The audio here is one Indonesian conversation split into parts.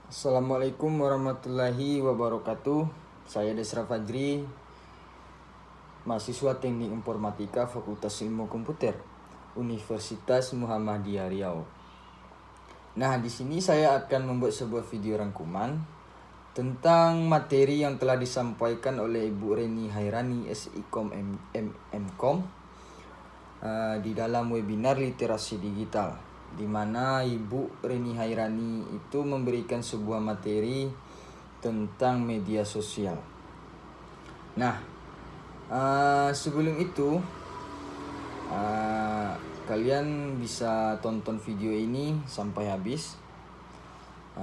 Assalamualaikum warahmatullahi wabarakatuh. Saya Desra Fajri, mahasiswa Teknik Informatika Fakultas Ilmu Komputer, Universitas Muhammadiyah Riau. Nah, di sini saya akan membuat sebuah video rangkuman tentang materi yang telah disampaikan oleh Ibu Reni Hairani SIKOM MKOM di dalam webinar literasi digital, di mana Ibu Reni Hairani itu memberikan sebuah materi tentang media sosial. Nah, sebelum itu kalian bisa tonton video ini sampai habis.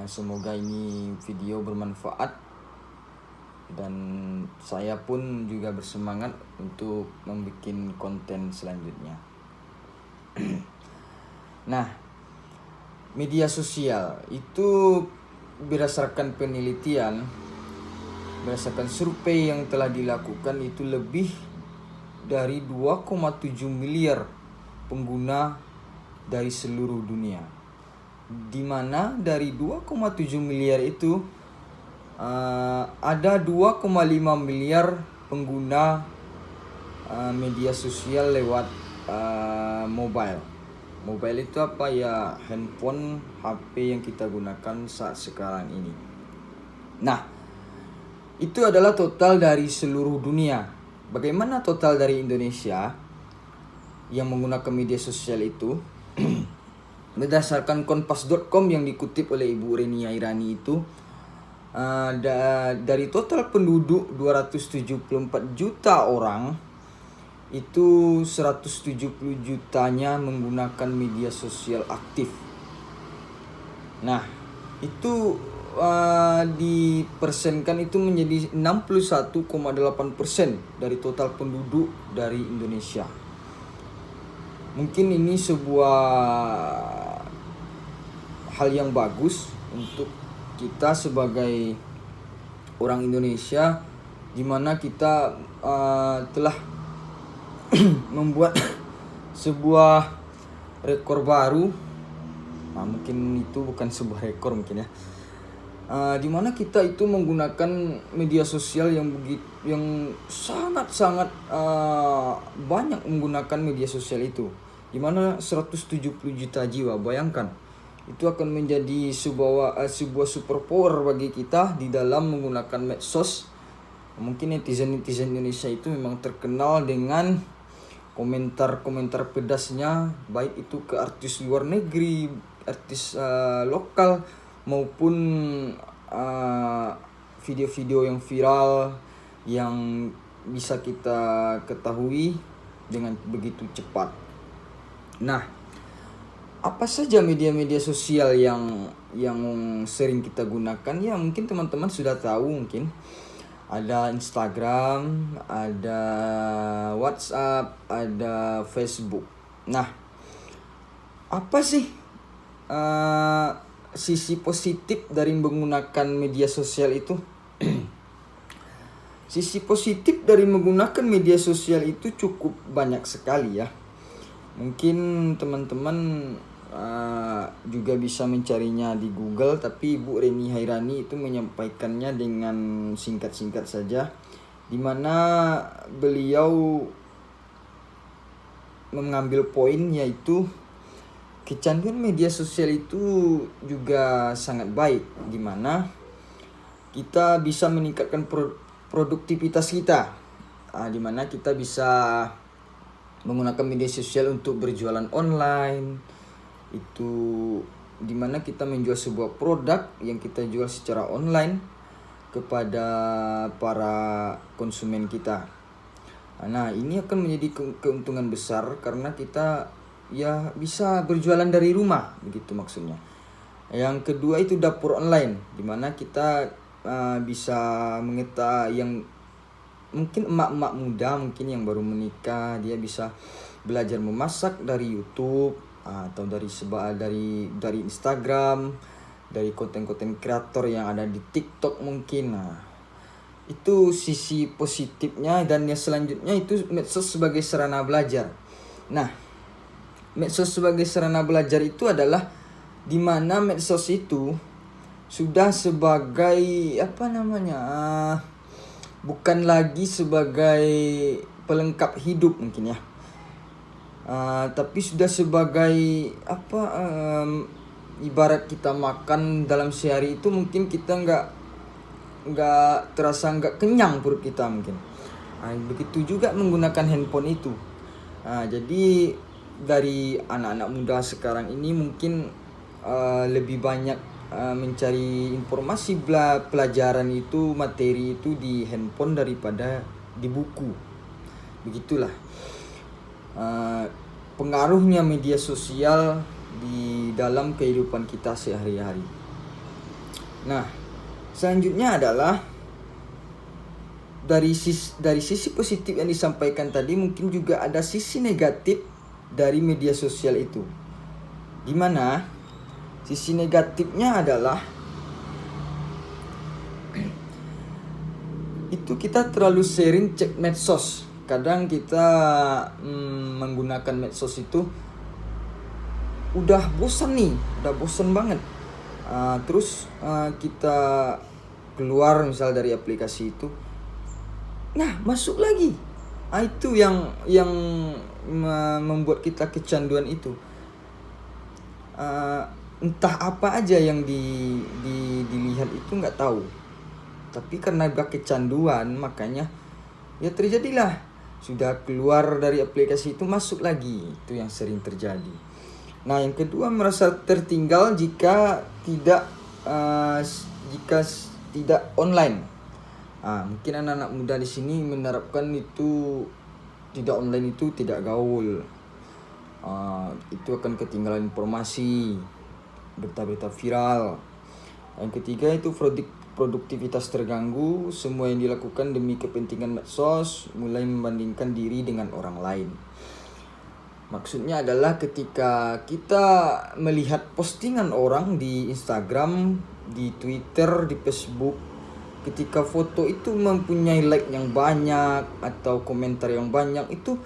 Semoga ini video bermanfaat dan saya pun juga bersemangat untuk membuat konten selanjutnya. Nah, media sosial itu berdasarkan penelitian, berdasarkan survei yang telah dilakukan, itu lebih dari 2,7 miliar pengguna dari seluruh dunia. Di mana dari 2,7 miliar itu ada 2,5 miliar pengguna media sosial lewat mobile. Mobile itu apa ya? Handphone, HP yang kita gunakan saat sekarang ini. Nah, itu adalah total dari seluruh dunia. Bagaimana total dari Indonesia yang menggunakan media sosial itu? Berdasarkan kompas.com yang dikutip oleh Ibu Reni Hairani itu, dari total penduduk 274 juta orang, itu 170 jutanya menggunakan media sosial aktif. Nah, itu dipersenkan itu menjadi 61,8% dari total penduduk dari Indonesia. Mungkin ini sebuah hal yang bagus untuk kita sebagai orang Indonesia, di mana kita telah membuat sebuah rekor baru. Nah, mungkin itu bukan sebuah rekor mungkin ya. Di mana kita itu menggunakan media sosial yang sangat banyak menggunakan media sosial itu. Di mana 170 juta jiwa, bayangkan. Itu akan menjadi sebuah super power bagi kita di dalam menggunakan medsos. Mungkin netizen Indonesia itu memang terkenal dengan komentar pedasnya, baik itu ke artis luar negeri, artis lokal, maupun video-video yang viral yang bisa kita ketahui dengan begitu cepat. Nah, apa saja media-media sosial yang sering kita gunakan? Ya, mungkin teman-teman sudah tahu mungkin. Ada Instagram, ada WhatsApp, ada Facebook. Nah, apa sih sisi positif dari menggunakan media sosial itu? Sisi positif dari menggunakan media sosial itu cukup banyak sekali ya. Mungkin teman-teman juga bisa mencarinya di Google, tapi Ibu Reni Hairani itu menyampaikannya dengan singkat-singkat saja, di mana beliau mengambil poin yaitu kecanduan media sosial itu juga sangat baik, di mana kita bisa meningkatkan produktivitas kita, di mana kita bisa menggunakan media sosial untuk berjualan online. Itu dimana kita menjual sebuah produk yang kita jual secara online kepada para konsumen kita. Nah, ini akan menjadi keuntungan besar karena kita ya bisa berjualan dari rumah, begitu maksudnya. Yang kedua itu dapur online, dimana kita bisa mengetahui yang mungkin emak-emak muda mungkin yang baru menikah, dia bisa belajar memasak dari YouTube atau dari Instagram, dari konten-konten kreator yang ada di TikTok mungkin. Nah, itu sisi positifnya. Dan yang selanjutnya itu medsos sebagai sarana belajar. Nah, medsos sebagai sarana belajar itu adalah di mana medsos itu sudah sebagai bukan lagi sebagai pelengkap hidup mungkin ya. Tapi sudah sebagai ibarat kita makan dalam sehari itu mungkin kita nggak terasa nggak kenyang perut kita mungkin. Begitu juga menggunakan handphone itu. Jadi dari anak-anak muda sekarang ini mungkin lebih banyak mencari informasi pelajaran itu, materi itu di handphone daripada di buku. Begitulah pengaruhnya media sosial di dalam kehidupan kita sehari-hari. Nah, selanjutnya adalah dari sisi positif yang disampaikan tadi, mungkin juga ada sisi negatif dari media sosial itu. Gimana? Sisi negatifnya adalah itu kita terlalu sering cek medsos. Kadang kita menggunakan medsos itu udah bosan banget. Terus kita keluar misal dari aplikasi itu, nah masuk lagi. Itu yang membuat kita kecanduan itu. Entah apa aja yang dilihat itu nggak tahu, tapi karena udah kecanduan makanya ya terjadilah, sudah keluar dari aplikasi itu masuk lagi. Itu yang sering terjadi. Nah, yang kedua, merasa tertinggal jika tidak online. Mungkin anak-anak muda di sini menerapkan itu tidak online itu tidak gaul. Itu akan ketinggalan informasi, berita-berita viral. Yang ketiga itu produktivitas terganggu. Semua yang dilakukan demi kepentingan medsos, mulai membandingkan diri dengan orang lain. Maksudnya adalah ketika kita melihat postingan orang di Instagram, di Twitter, di Facebook, ketika foto itu mempunyai like yang banyak atau komentar yang banyak, itu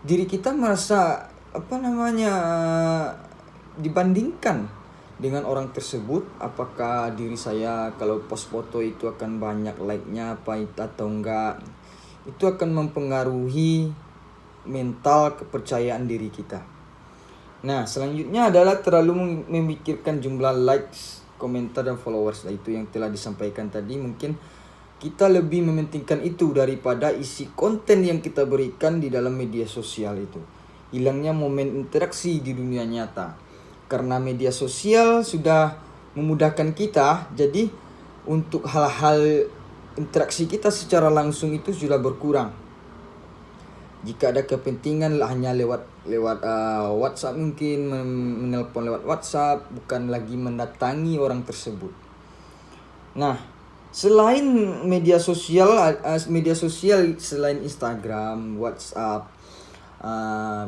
diri kita merasa dibandingkan dengan orang tersebut. Apakah diri saya kalau post foto itu akan banyak like-nya atau enggak? Itu akan mempengaruhi mental kepercayaan diri kita. Nah, selanjutnya adalah terlalu memikirkan jumlah likes, komentar dan followers. Itu yang telah disampaikan tadi. Mungkin kita lebih mementingkan itu daripada isi konten yang kita berikan di dalam media sosial itu. Hilangnya momen interaksi di dunia nyata. Karena media sosial sudah memudahkan kita, jadi untuk hal-hal interaksi kita secara langsung itu sudah berkurang. Jika ada kepentingan hanya lewat WhatsApp, mungkin menelpon lewat WhatsApp, bukan lagi mendatangi orang tersebut. Nah, selain media sosial selain Instagram, WhatsApp,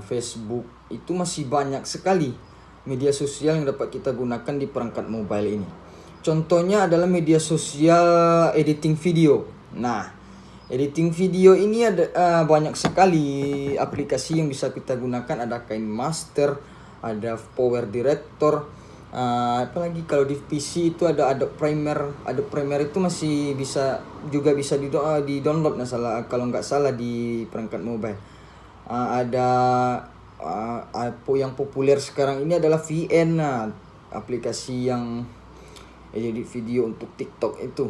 Facebook, itu masih banyak sekali media sosial yang dapat kita gunakan di perangkat mobile ini. Contohnya adalah media sosial editing video. Nah, editing video ini ada banyak sekali aplikasi yang bisa kita gunakan. Ada KineMaster, ada Power Director, apalagi kalau di PC itu ada Adobe Premiere itu masih bisa di-download kalau nggak salah di perangkat mobile. Yang populer sekarang ini adalah VN, aplikasi yang edit video untuk TikTok itu.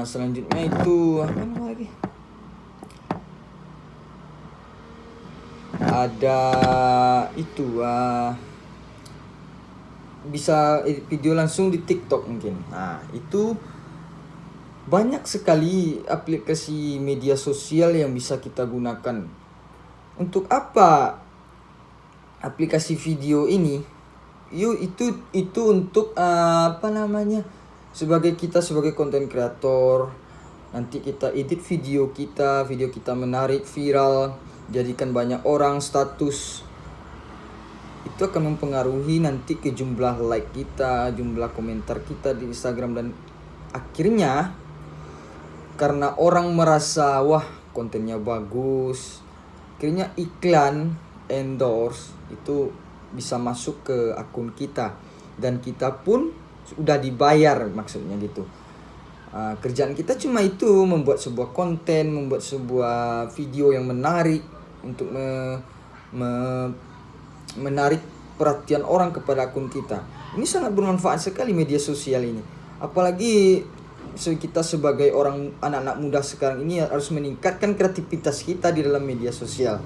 Selanjutnya itu lagi? Ada itu bisa edit video langsung di TikTok mungkin. Itu banyak sekali aplikasi media sosial yang bisa kita gunakan. Untuk apa aplikasi video ini? Itu untuk sebagai content creator. Nanti kita edit video kita menarik, viral, jadikan banyak orang status. Itu akan mempengaruhi nanti ke jumlah like kita, jumlah komentar kita di Instagram, dan akhirnya karena orang merasa wah kontennya bagus, akhirnya iklan endorse itu bisa masuk ke akun kita. dan kita pun sudah dibayar, maksudnya gitu. Kerjaan kita cuma itu, membuat sebuah konten, membuat sebuah video yang menarik untuk menarik perhatian orang kepada akun kita. Ini sangat bermanfaat sekali media sosial ini. Apalagi kita sebagai anak-anak muda sekarang ini harus meningkatkan kreativitas kita di dalam media sosial.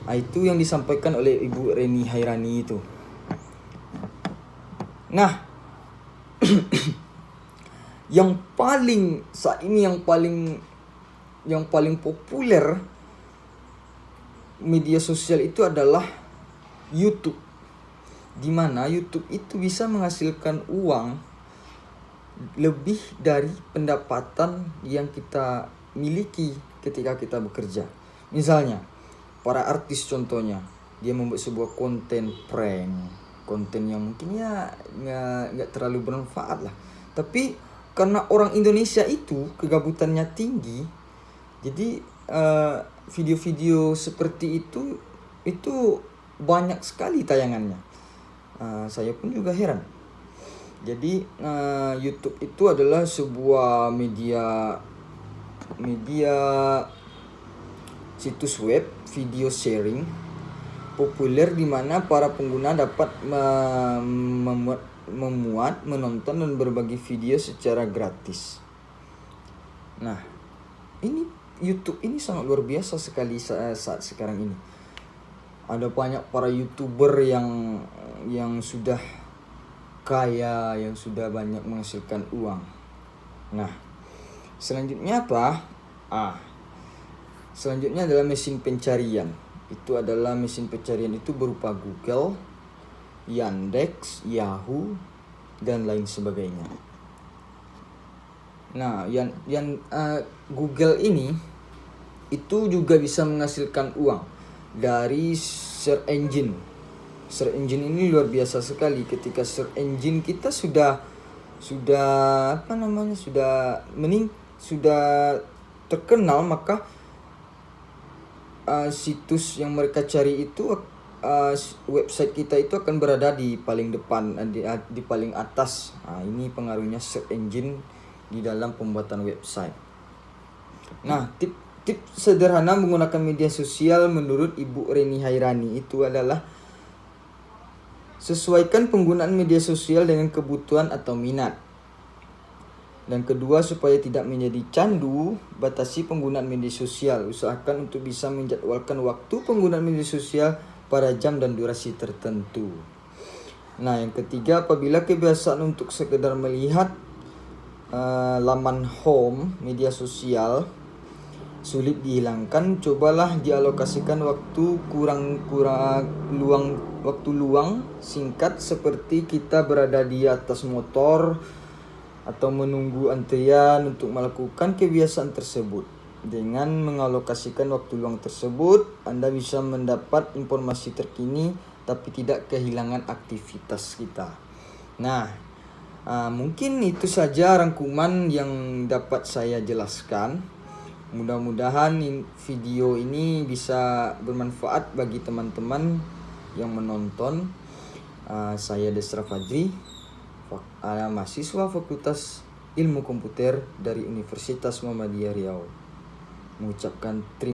Itu yang disampaikan oleh Ibu Reni Hairani itu. Nah, yang paling saat ini yang paling populer media sosial itu adalah YouTube. Di mana YouTube itu bisa menghasilkan uang lebih dari pendapatan yang kita miliki ketika kita bekerja. Misalnya, para artis contohnya, dia membuat sebuah konten prank, konten yang mungkin nggak terlalu bermanfaat lah. Tapi karena orang Indonesia itu kegabutannya tinggi, jadi video-video seperti itu banyak sekali tayangannya. Saya pun juga heran. Jadi YouTube itu adalah sebuah media situs web video sharing populer di mana para pengguna dapat memuat, menonton dan berbagi video secara gratis. Nah, ini YouTube ini sangat luar biasa sekali saat sekarang ini. Ada banyak para YouTuber yang sudah kaya, yang sudah banyak menghasilkan uang. Nah, selanjutnya apa? Selanjutnya adalah mesin pencarian. Itu adalah mesin pencarian itu berupa Google, Yandex, Yahoo, dan lain sebagainya. Nah, Google ini itu juga bisa menghasilkan uang dari search engine. Search engine ini luar biasa sekali. Ketika search engine kita sudah terkenal, maka situs yang mereka cari itu website kita itu akan berada di paling depan, di paling atas. Ini pengaruhnya search engine di dalam pembuatan website. Nah, tip sederhana menggunakan media sosial menurut Ibu Reni Hairani itu adalah sesuaikan penggunaan media sosial dengan kebutuhan atau minat. Dan kedua, supaya tidak menjadi candu, batasi penggunaan media sosial. Usahakan untuk bisa menjadwalkan waktu penggunaan media sosial pada jam dan durasi tertentu. Nah, yang ketiga, apabila kebiasaan untuk sekedar melihat laman home media sosial sulit dihilangkan, cobalah dialokasikan waktu waktu luang singkat, seperti kita berada di atas motor atau menunggu antrian untuk melakukan kebiasaan tersebut. Dengan mengalokasikan waktu luang tersebut, Anda bisa mendapat informasi terkini tapi tidak kehilangan aktivitas kita. Nah, mungkin itu saja rangkuman yang dapat saya jelaskan. Mudah-mudahan video ini bisa bermanfaat bagi teman-teman yang menonton. Saya Desra Fadri, mahasiswa Fakultas Ilmu Komputer dari Universitas Muhammadiyah Riau, mengucapkan terima